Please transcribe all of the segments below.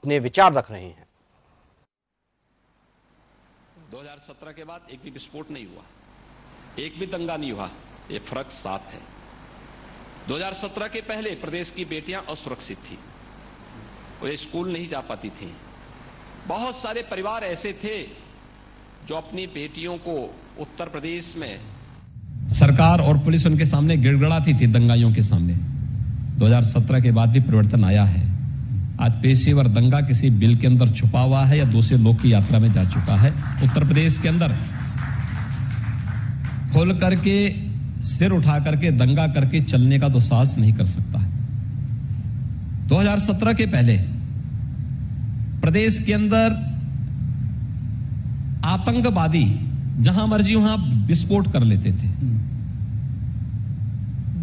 अपने विचार रख रहे हैं। 2017 के बाद एक भी विस्फोट नहीं हुआ, एक भी दंगा नहीं हुआ, ये फर्क साफ है। 2017 के पहले प्रदेश की बेटियां असुरक्षित थी, वे स्कूल नहीं जा पाती थी। बहुत सारे परिवार ऐसे थे जो अपनी बेटियों को उत्तर प्रदेश में सरकार और पुलिस उनके सामने गिड़गिड़ाती थी दंगाइयों के सामने। 2017 के बाद भी परिवर्तन आया है। आज पेशेवर दंगा किसी बिल के अंदर छुपा हुआ है या दूसरे लोग की यात्रा में जा चुका है। उत्तर प्रदेश के अंदर खोल करके सिर उठा करके दंगा करके चलने का तो साहस नहीं कर सकता है। 2017 के पहले प्रदेश के अंदर आतंकवादी जहां मर्जी वहां विस्फोट कर लेते थे।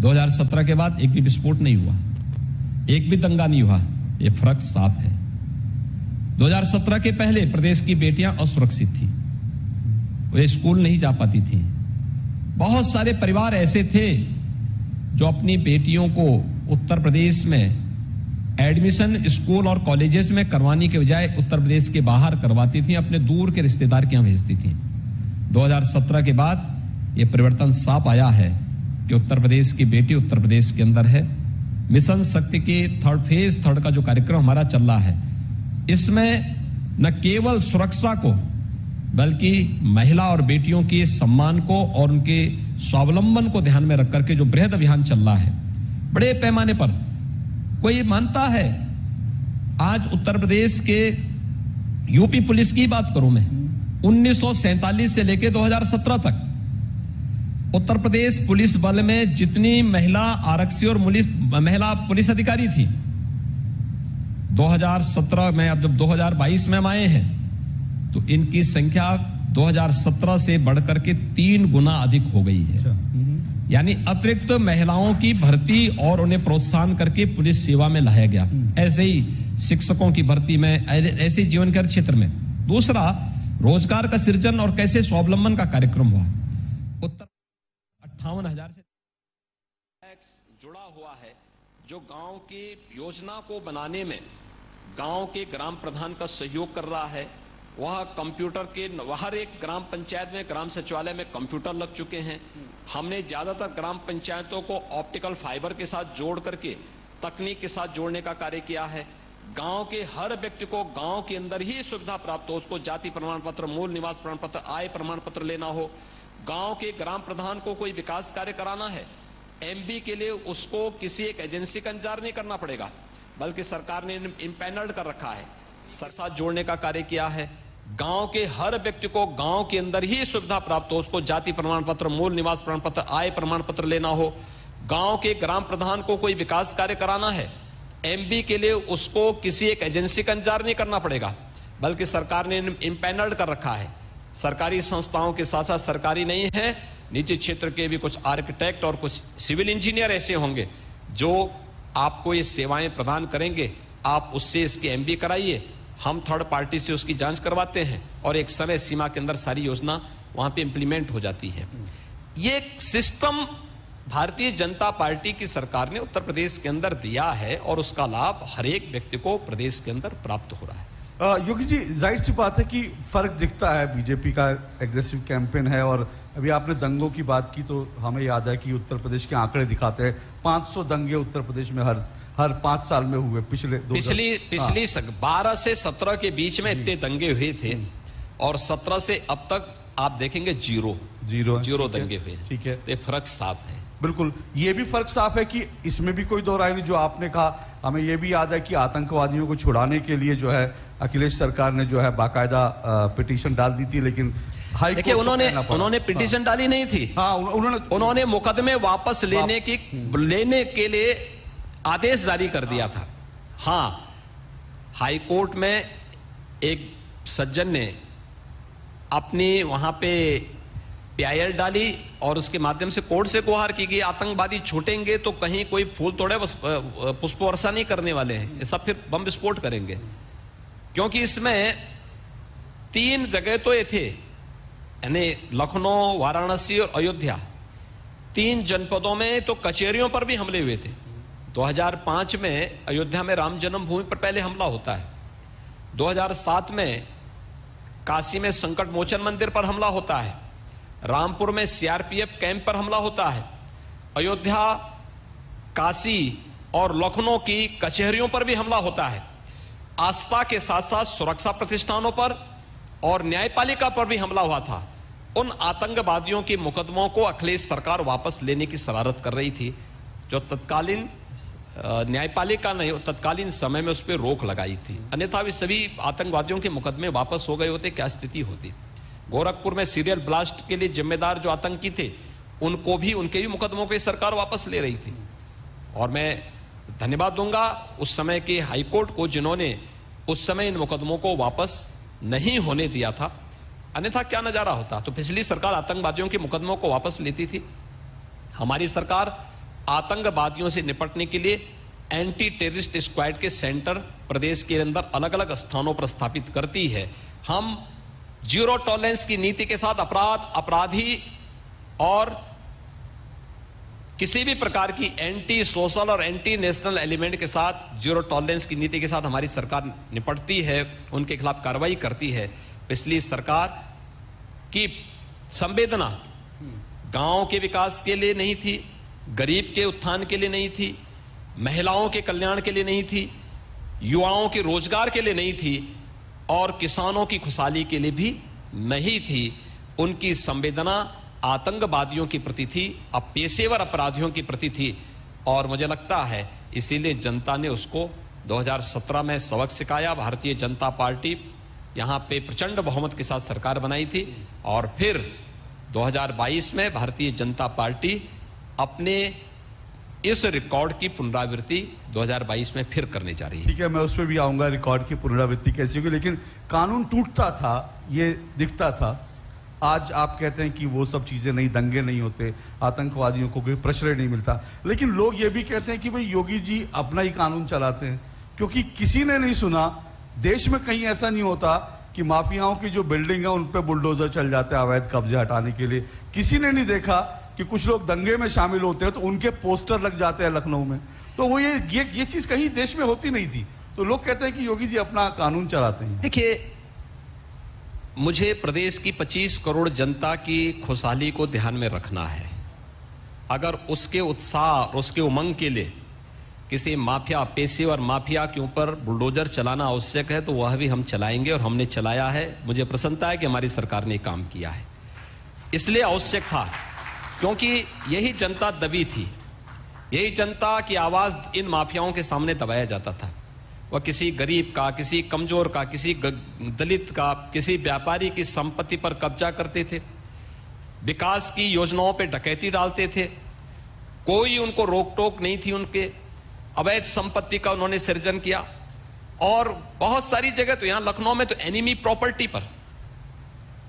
2017 के बाद एक भी विस्फोट नहीं हुआ, एक भी दंगा नहीं हुआ, ये फर्क साफ है। 2017 के पहले प्रदेश की बेटियां असुरक्षित थी, वे स्कूल नहीं जा पाती थी। बहुत सारे परिवार ऐसे थे जो अपनी बेटियों को उत्तर प्रदेश में एडमिशन स्कूल और कॉलेजेस में करवाने के बजाय उत्तर प्रदेश के बाहर करवाती थी, अपने दूर के रिश्तेदार के यहां भेजती थी। 2017 के बाद यह परिवर्तन साफ आया है कि उत्तर प्रदेश की बेटी उत्तर प्रदेश के अंदर है। मिशन शक्ति के फेज थर्ड का जो कार्यक्रम हमारा चल रहा है, इसमें न केवल सुरक्षा को बल्कि महिला और बेटियों के सम्मान को और उनके स्वावलंबन को ध्यान में रख करके जो बृहद अभियान चल रहा है, बड़े पैमाने पर कोई मानता है। आज उत्तर प्रदेश के यूपी पुलिस की बात करूं मैं, 1947 से लेकर 2017 तक उत्तर प्रदेश पुलिस बल में जितनी महिला आरक्षी और महिला पुलिस अधिकारी थी, 2017 में, अब जब 2022 में हम आए हैं तो इनकी संख्या 2017 से बढ़कर के 3 गुना अधिक हो गई है। यानी अतिरिक्त महिलाओं की भर्ती और उन्हें प्रोत्साहन करके पुलिस सेवा में लाया गया। ऐसे ही शिक्षकों की भर्ती में, ऐसे जीवन के क्षेत्र में। दूसरा, रोजगार का सृजन और कैसे स्वावलंबन का कार्यक्रम हुआ। उत्तर 58,000 से जुड़ा हुआ है, जो गांव की योजना को बनाने में गांव के ग्राम प्रधान का सहयोग कर रहा है। वह कंप्यूटर के हर एक ग्राम पंचायत में, ग्राम सचिवालय में कंप्यूटर लग चुके हैं। हमने ज्यादातर ग्राम पंचायतों को ऑप्टिकल फाइबर के साथ जोड़ करके तकनीक के साथ जोड़ने का कार्य किया है। गांव के हर व्यक्ति को गांव के अंदर ही सुविधा प्राप्त हो, उसको जाति प्रमाण पत्र, मूल निवास प्रमाण पत्र, आय प्रमाण पत्र लेना हो। गांव के ग्राम प्रधान को कोई विकास कार्य कराना है, एमबी के लिए उसको किसी एक एजेंसी का इंतजार नहीं करना पड़ेगा, बल्कि सरकार ने इम्पैनल्ड कर रखा है, साथ जोड़ने का कार्य किया है। गांव के हर व्यक्ति को गांव के अंदर ही सुविधा प्राप्त हो, उसको जाति प्रमाण पत्र, मूल निवास प्रमाण पत्र, आय प्रमाण पत्र लेना हो। गांव के ग्राम प्रधान को कोई विकास कार्य कराना है, एमबी के लिए उसको किसी एक एजेंसी का इंतजार नहीं करना पड़ेगा, बल्कि सरकार ने इम्पैनल्ड कर रखा है। सरकारी संस्थाओं के साथ साथ सरकारी नहीं है, निजी क्षेत्र के भी कुछ आर्किटेक्ट और कुछ सिविल इंजीनियर ऐसे होंगे जो आपको ये सेवाएं प्रदान करेंगे। आप उससे इसकी एमबी कराइए, हम थर्ड पार्टी से उसकी जांच करवाते हैं और एक समय सीमा के अंदर सारी योजना वहां पे इंप्लीमेंट हो जाती है। ये सिस्टम भारतीय जनता पार्टी की सरकार ने उत्तर प्रदेश के अंदर दिया है और उसका लाभ हर एक व्यक्ति को प्रदेश के अंदर प्राप्त हो रहा है। योगी जी, जाहिर सी बात है कि फर्क दिखता है। बीजेपी का एग्रेसिव कैंपेन है और अभी आपने दंगों की बात की तो हमें याद है कि उत्तर प्रदेश के आंकड़े दिखाते हैं 500 दंगे उत्तर प्रदेश में हर 5 साल में हुए। पिछली 12 से 17 के बीच में इतने दंगे हुए थे और 17 से अब तक आप देखेंगे जीरो दंगे हुए। ठीक है, ये फर्क साफ है। बिल्कुल, ये भी फर्क साफ है कि इसमें भी कोई दो राय नहीं। जो आपने कहा, हमें ये भी याद है कि आतंकवादियों को छुड़ाने के लिए जो है अखिलेश सरकार ने जो है बाकायदा पिटीशन डाल दी थी, लेकिन देखिए उन्होंने पिटीशन डाली नहीं थी। हाँ, उन्होंने मुकदमे वापस लेने के लिए आदेश जारी कर दिया था। हाँ, हाई कोर्ट में एक सज्जन ने अपनी वहां पे PIL डाली और उसके माध्यम से कोर्ट से गुहार की गई, आतंकवादी छूटेंगे तो कहीं कोई फूल तोड़े, बस पुष्प वर्षा नहीं करने वाले हैं, ये सब फिर बम विस्फोट करेंगे। क्योंकि इसमें 3 जगह तो ये थे, यानी लखनऊ, वाराणसी और अयोध्या, 3 जनपदों में तो कचहरियों पर भी हमले हुए थे। 2005 में अयोध्या में राम जन्मभूमि पर पहले हमला होता है, 2007 में काशी में संकट मोचन मंदिर पर हमला होता है, रामपुर में सीआरपीएफ कैंप पर हमला होता है, अयोध्या, काशी और लखनऊ की कचहरियों पर भी हमला होता है। आस्था के साथ साथ सुरक्षा प्रतिष्ठानों पर और न्यायपालिका पर भी हमला हुआ था। उन आतंकवादियों के मुकदमों को अखिलेश सरकार वापस लेने की शरारत कर रही थी, जो तत्कालीन न्यायपालिका ने तत्कालीन समय में उस पर रोक लगाई थी। अन्यथा वे सभी आतंकवादियों के मुकदमे वापस हो गए होते, क्या स्थिति होती। गोरखपुर में सीरियल ब्लास्ट के लिए जिम्मेदार जो आतंकी थे, उनको भी, उनके भी मुकदमों को सरकार वापस ले रही थी। और मैं धन्यवाद दूंगा उस समय के हाईकोर्ट को, जिन्होंने उस समय इन मुकदमों को वापस नहीं होने दिया था। अन्यथा क्या नजारा होता। तो पिछली सरकार आतंकवादियों के मुकदमों को वापस लेती थी। हमारी सरकार आतंकवादियों से निपटने के लिए एंटी टेररिस्ट स्क्वाड के सेंटर प्रदेश के अंदर अलग अलग स्थानों पर स्थापित करती है। हम जीरो टॉलरेंस की नीति के साथ अपराधी और किसी भी प्रकार की एंटी सोशल और एंटी नेशनल एलिमेंट के साथ, जीरो टॉलरेंस की नीति के साथ हमारी सरकार निपटती है, उनके खिलाफ कार्रवाई करती है। पिछली सरकार की संवेदना गांव के विकास के लिए नहीं थी, गरीब के उत्थान के लिए नहीं थी, महिलाओं के कल्याण के लिए नहीं थी, युवाओं के रोजगार के लिए नहीं थी और किसानों की खुशहाली के लिए भी नहीं थी। उनकी संवेदना आतंकवादियों की प्रति थी, अब पेशेवर अपराधियों की प्रति थी। और मुझे लगता है इसीलिए जनता ने उसको 2017 में सबक सिखाया। भारतीय जनता पार्टी यहां पे प्रचंड बहुमत के साथ सरकार बनाई थी और फिर 2022 में भारतीय जनता पार्टी अपने इस रिकॉर्ड की पुनरावृत्ति 2022 में फिर करने जा रही है। ठीक है, मैं उस पर भी आऊंगा, रिकॉर्ड की पुनरावृत्ति कैसी होगी। लेकिन कानून टूटता था, ये दिखता था। आज आप कहते हैं कि वो सब चीजें नहीं, दंगे नहीं होते, आतंकवादियों को कोई प्रश्रय नहीं मिलता। लेकिन लोग ये भी कहते हैं कि भाई योगी जी अपना ही कानून चलाते हैं, क्योंकि किसी ने नहीं सुना, देश में कहीं ऐसा नहीं होता कि माफियाओं की जो बिल्डिंग है उन पे बुलडोजर चल जाते हैं अवैध कब्जे हटाने के लिए। किसी ने नहीं देखा कि कुछ लोग दंगे में शामिल होते हैं तो उनके पोस्टर लग जाते हैं लखनऊ में। तो वो ये चीज कहीं देश में होती नहीं थी। तो लोग कहते हैं कि योगी जी अपना कानून चलाते हैं। देखिए, मुझे प्रदेश की 25 करोड़ जनता की खुशहाली को ध्यान में रखना है। अगर उसके उत्साह और उसके उमंग के लिए किसी माफिया, पेशेवर माफिया के ऊपर बुलडोजर चलाना आवश्यक है तो वह भी हम चलाएंगे और हमने चलाया है। मुझे प्रसन्नता है कि हमारी सरकार ने काम किया है। इसलिए आवश्यक था क्योंकि यही जनता दबी थी, यही जनता की आवाज इन माफियाओं के सामने दबाया जाता था। वह किसी गरीब का, किसी कमजोर का, किसी दलित का, किसी व्यापारी की संपत्ति पर कब्जा करते थे, विकास की योजनाओं पे डकैती डालते थे, कोई उनको रोक टोक नहीं थी। उनके अवैध संपत्ति का उन्होंने सृजन किया। और बहुत सारी जगह, तो यहां लखनऊ में तो एनिमी प्रॉपर्टी पर,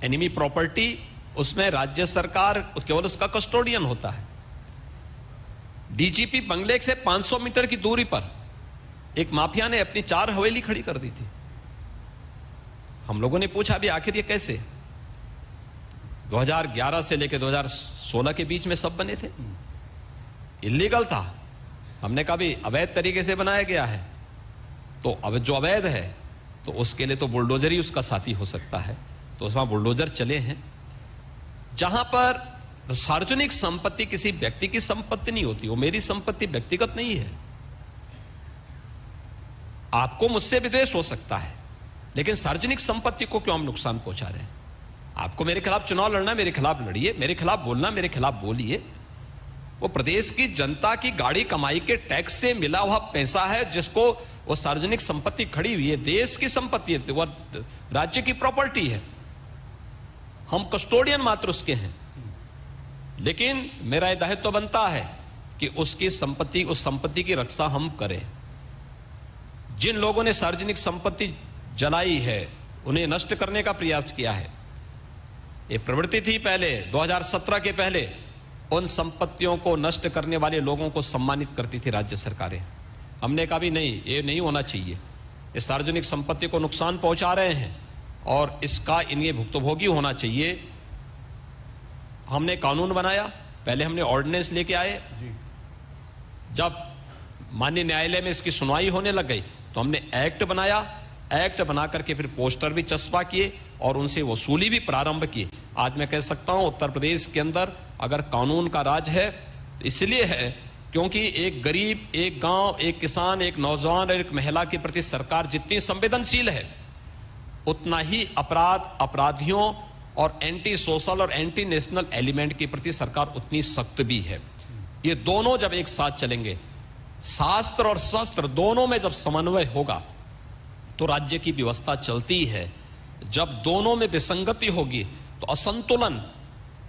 एनिमी प्रॉपर्टी, उसमें राज्य सरकार केवल उसका कस्टोडियन होता है। डीजीपी बंगले से 500 मीटर की दूरी पर एक माफिया ने अपनी 4 हवेली खड़ी कर दी थी। हम लोगों ने पूछा भी आखिर ये कैसे? 2011 से लेकर 2016 के बीच में सब बने थे, इल्लीगल था। हमने कहा भी अवैध तरीके से बनाया गया है, तो अब जो अवैध है तो उसके लिए तो बुलडोजर ही उसका साथी हो सकता है। तो उसमें बुलडोजर चले हैं। जहां पर सार्वजनिक संपत्ति किसी व्यक्ति की संपत्ति नहीं होती, वो मेरी संपत्ति व्यक्तिगत नहीं है। आपको मुझसे विद्वेष हो सकता है, लेकिन सार्वजनिक संपत्ति को क्यों हम नुकसान पहुंचा रहे हैं? आपको मेरे खिलाफ चुनाव लड़ना, मेरे खिलाफ लड़िए, मेरे खिलाफ बोलना, मेरे खिलाफ बोलिए। वो प्रदेश की जनता की गाड़ी कमाई के टैक्स से मिला हुआ पैसा है, जिसको वो सार्वजनिक संपत्ति खड़ी हुई है, देश की संपत्ति है, वो राज्य की प्रॉपर्टी है। हम कस्टोडियन मात्र उसके हैं। लेकिन मेरा यह दायित्व बनता है कि उसकी संपत्ति, उस संपत्ति की रक्षा हम करें। जिन लोगों ने सार्वजनिक संपत्ति जलाई है, उन्हें नष्ट करने का प्रयास किया है। ये प्रवृत्ति थी पहले, 2017 के पहले उन संपत्तियों को नष्ट करने वाले लोगों को सम्मानित करती थी राज्य सरकारें। हमने कहा भी नहीं, ये नहीं होना चाहिए। ये सार्वजनिक संपत्ति को नुकसान पहुंचा रहे हैं और इसका इन्हें भुक्तभोगी होना चाहिए। हमने कानून बनाया, पहले हमने ऑर्डिनेंस लेके आए। जब माननीय न्यायालय में इसकी सुनवाई होने लग गई तो हमने एक्ट बनाया एक्ट बना करके फिर पोस्टर भी चस्पा किए और उनसे वसूली भी प्रारंभ की। आज मैं कह सकता हूं उत्तर प्रदेश के अंदर अगर कानून का राज है तो इसलिए है क्योंकि एक गरीब, एक गांव, एक किसान, एक नौजवान और एक महिला के प्रति सरकार जितनी संवेदनशील है उतना ही अपराधियों और एंटी सोशल और एंटी नेशनल एलिमेंट के प्रति सरकार उतनी सख्त भी है। ये दोनों जब एक साथ चलेंगे, शास्त्र और शस्त्र दोनों में जब समन्वय होगा तो राज्य की व्यवस्था चलती है। जब दोनों में विसंगति होगी तो असंतुलन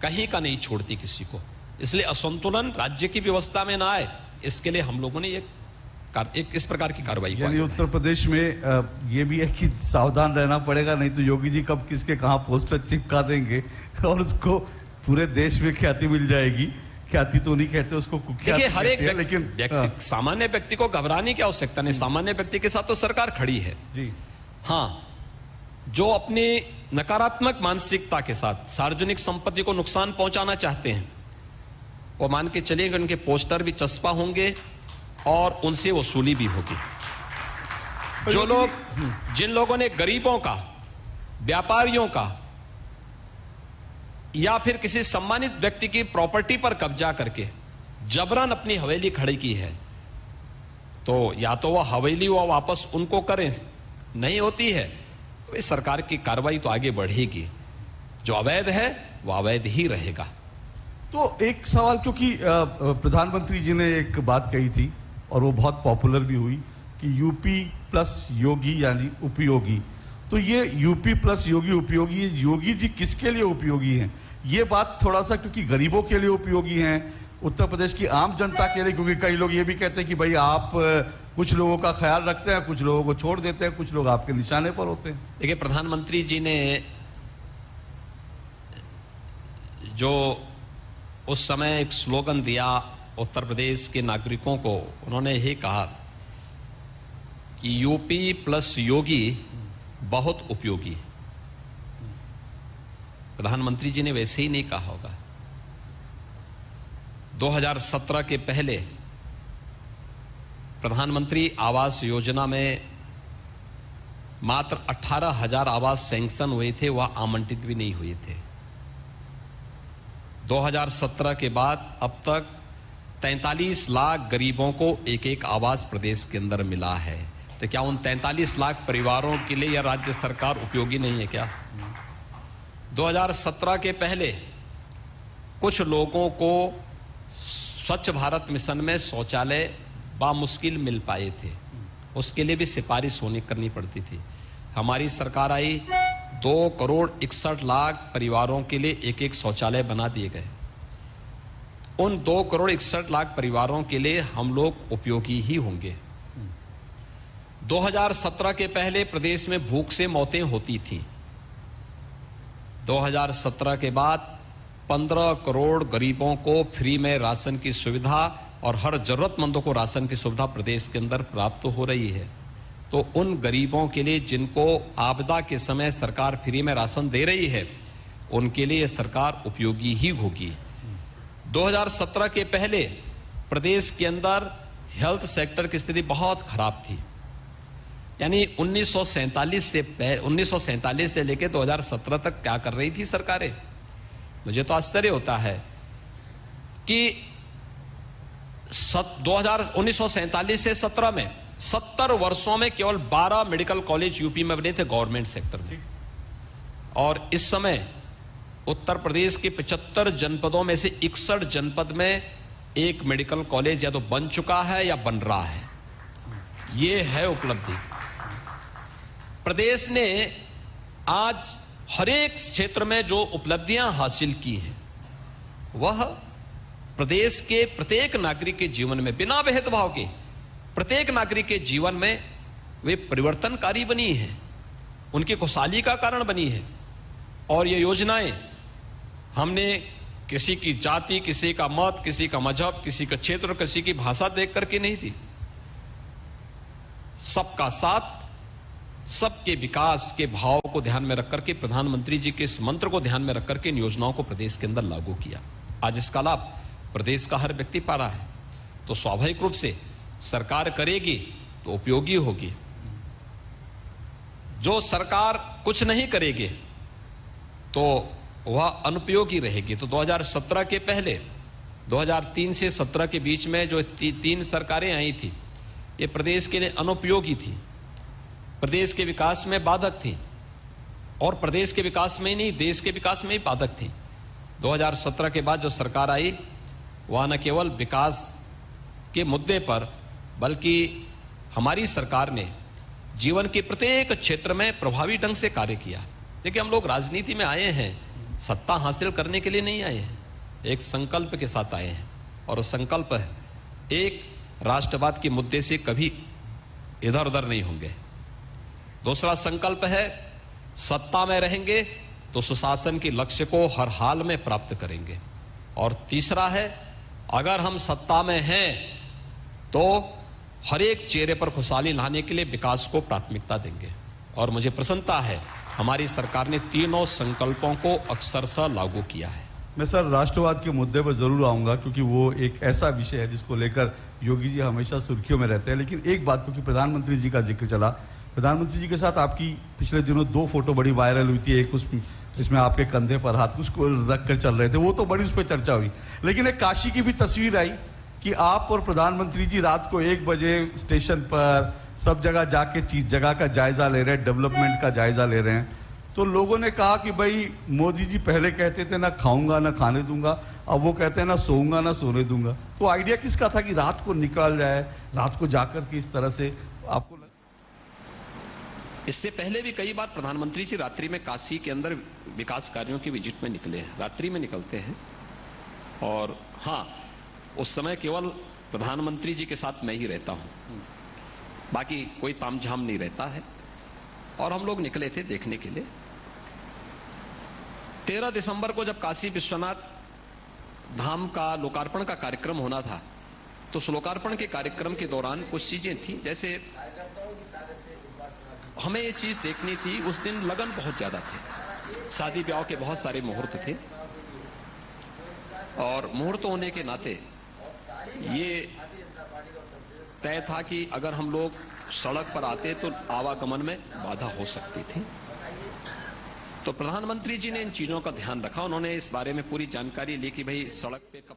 कहीं का नहीं छोड़ती किसी को। इसलिए असंतुलन राज्य की व्यवस्था में ना आए, इसके लिए हम लोगों ने एक इस प्रकार की कार्रवाई यानी उत्तर प्रदेश में ये भी है कि सावधान रहना पड़ेगा, नहीं तो योगी जी कब किसके कहां पोस्टर चिपका देंगे और उसको पूरे देश में ख्याति मिल जाएगी। ख्याति तो नहीं कहते उसको, देखिए हर एक लेकिन सामान्य व्यक्ति को घबराने की आवश्यकता नहीं। सामान्य व्यक्ति के साथ तो सरकार खड़ी है जी। हाँ, जो अपनी नकारात्मक मानसिकता के साथ सार्वजनिक संपत्ति को नुकसान पहुंचाना चाहते हैं वो मान के चलिए कि उनके पोस्टर भी चस्पा होंगे और उनसे वसूली भी होगी। जिन लोगों ने गरीबों का, व्यापारियों का या फिर किसी सम्मानित व्यक्ति की प्रॉपर्टी पर कब्जा करके जबरन अपनी हवेली खड़ी की है तो या तो वह हवेली वो वापस उनको करें, नहीं होती है तो इस सरकार की कार्रवाई तो आगे बढ़ेगी। जो अवैध है वो अवैध ही रहेगा। तो एक सवाल, क्योंकि प्रधानमंत्री जी ने एक बात कही थी और वो बहुत पॉपुलर भी हुई कि यूपी प्लस योगी यानी उपयोगी। तो ये यूपी प्लस योगी उपयोगी, योगी जी किसके लिए उपयोगी हैं? ये बात थोड़ा सा, क्योंकि गरीबों के लिए उपयोगी हैं, उत्तर प्रदेश की आम जनता के लिए, क्योंकि कई लोग ये भी कहते हैं कि भाई आप कुछ लोगों का ख्याल रखते हैं, कुछ लोगों को छोड़ देते हैं, कुछ लोग आपके निशाने पर होते हैं। देखिए प्रधानमंत्री जी ने जो उस समय एक स्लोगन दिया उत्तर प्रदेश के नागरिकों को, उन्होंने यही कहा कि यूपी प्लस योगी बहुत उपयोगी। प्रधानमंत्री जी ने वैसे ही नहीं कहा होगा। 2017 के पहले प्रधानमंत्री आवास योजना में मात्र 18,000 आवास सैंक्शन हुए थे, वह आवंटित भी नहीं हुए थे। 2017 के बाद अब तक 43 लाख गरीबों को एक एक आवास प्रदेश के अंदर मिला है। तो क्या उन 43 लाख परिवारों के लिए यह राज्य सरकार उपयोगी नहीं है क्या? 2017 के पहले कुछ लोगों को स्वच्छ भारत मिशन में शौचालय बामुश्किल मिल पाए थे, उसके लिए भी सिफारिश करनी पड़ती थी। हमारी सरकार आई, 2 करोड़ 61 लाख परिवारों के लिए एक एक शौचालय बना दिए गए। उन 2 करोड़ 61 लाख परिवारों के लिए हम लोग उपयोगी ही होंगे। 2017 के पहले प्रदेश में भूख से मौतें होती थी। 2017 के बाद 15 करोड़ गरीबों को फ्री में राशन की सुविधा और हर जरूरतमंदों को राशन की सुविधा प्रदेश के अंदर प्राप्त हो रही है। तो उन गरीबों के लिए जिनको आपदा के समय सरकार फ्री में राशन दे रही है, उनके लिए सरकार उपयोगी ही होगी। 2017 के पहले प्रदेश के अंदर हेल्थ सेक्टर की स्थिति बहुत खराब थी। यानी 1947 से लेकर 2017 तक क्या कर रही थी सरकारें? मुझे तो आश्चर्य होता है कि 1947 से 17 में 70 वर्षों में केवल 12 मेडिकल कॉलेज यूपी में बने थे गवर्नमेंट सेक्टर में, और इस समय उत्तर प्रदेश के 75 जनपदों में से 61 जनपद में एक मेडिकल कॉलेज या तो बन चुका है या बन रहा है। यह है उपलब्धि। प्रदेश ने आज हर एक क्षेत्र में जो उपलब्धियां हासिल की हैं वह प्रदेश के प्रत्येक नागरिक के जीवन में बिना भेदभाव के प्रत्येक नागरिक के जीवन में वे परिवर्तनकारी बनी हैं, उनकी खुशहाली का कारण बनी है। और ये योजनाएं हमने किसी की जाति, किसी का मत, किसी का मजहब, किसी का क्षेत्र, किसी की भाषा देख करके नहीं दी। सबका साथ, सबके विकास के भाव को ध्यान में रख करके प्रधानमंत्री जी के इस मंत्र को ध्यान में रख करके इन योजनाओं को प्रदेश के अंदर लागू किया। आज इसका लाभ प्रदेश का हर व्यक्ति पा रहा है। तो स्वाभाविक रूप से सरकार करेगी तो उपयोगी होगी। जो सरकार कुछ नहीं करेगी तो वह अनुपयोगी रहेगी। तो 2017 के पहले 2003 से 17 के बीच में जो तीन सरकारें आई थी, ये प्रदेश के लिए अनुपयोगी थी, प्रदेश के विकास में बाधक थी, और प्रदेश के विकास में ही नहीं, देश के विकास में ही बाधक थी। 2017 के बाद जो सरकार आई, वह न केवल विकास के मुद्दे पर, बल्कि हमारी सरकार ने जीवन के प्रत्येक क्षेत्र में प्रभावी ढंग से कार्य किया। देखिए, हम लोग राजनीति में आए हैं, सत्ता हासिल करने के लिए नहीं आए हैं, एक संकल्प के साथ आए हैं, और वो संकल्प है एक, राष्ट्रवाद के मुद्दे से कभी इधर उधर नहीं होंगे। दूसरा संकल्प है, सत्ता में रहेंगे तो सुशासन के लक्ष्य को हर हाल में प्राप्त करेंगे। और तीसरा है, अगर हम सत्ता में हैं तो हर एक चेहरे पर खुशहाली लाने के लिए विकास को प्राथमिकता देंगे। और मुझे प्रसन्नता है, हमारी सरकार ने तीनों संकल्पों को अक्षरशः लागू किया है। मैं सर राष्ट्रवाद के मुद्दे पर जरूर आऊंगा, क्योंकि वो एक ऐसा विषय है जिसको लेकर योगी जी हमेशा सुर्खियों में रहते हैं। लेकिन एक बात, क्योंकि प्रधानमंत्री जी का जिक्र चला, प्रधानमंत्री जी के साथ आपकी पिछले दिनों 2 फोटो बड़ी वायरल हुई थी। एक इसमें आपके कंधे पर हाथ उसको रख कर चल रहे थे, वो तो बड़ी उस पर चर्चा हुई। लेकिन एक काशी की भी तस्वीर आई कि आप और प्रधानमंत्री जी रात को 1 बजे स्टेशन पर सब जगह जाके चीज जगह का जायजा ले रहे हैं, डेवलपमेंट का जायजा ले रहे हैं। तो लोगों ने कहा कि भाई मोदी जी पहले कहते थे ना खाऊंगा ना खाने दूंगा, अब वो कहते हैं ना सोऊंगा ना सोने दूंगा। तो आइडिया किसका था कि रात को निकल जाए, रात को जाकर के इस तरह से आपको इससे पहले भी कई बार प्रधानमंत्री जी रात्रि में काशी के अंदर विकास कार्यों की विजिट में निकले हैं, रात्रि में निकलते हैं। और हाँ, उस समय केवल प्रधानमंत्री जी के साथ मैं ही रहता हूं, बाकी कोई तामझाम नहीं रहता है। और हम लोग निकले थे देखने के लिए। 13 दिसंबर को जब काशी विश्वनाथ धाम का लोकार्पण का कार्यक्रम होना था, तो उस लोकार्पण के कार्यक्रम के दौरान कुछ चीजें थी, जैसे हमें ये चीज देखनी थी। उस दिन लगन बहुत ज्यादा थे, शादी ब्याह के बहुत सारे मुहूर्त थे, और मुहूर्त होने के नाते ये तय था कि अगर हम लोग सड़क पर आते तो आवागमन में बाधा हो सकती थी। तो प्रधानमंत्री जी ने इन चीजों का ध्यान रखा, उन्होंने इस बारे में पूरी जानकारी ली कि भाई सड़क पे कब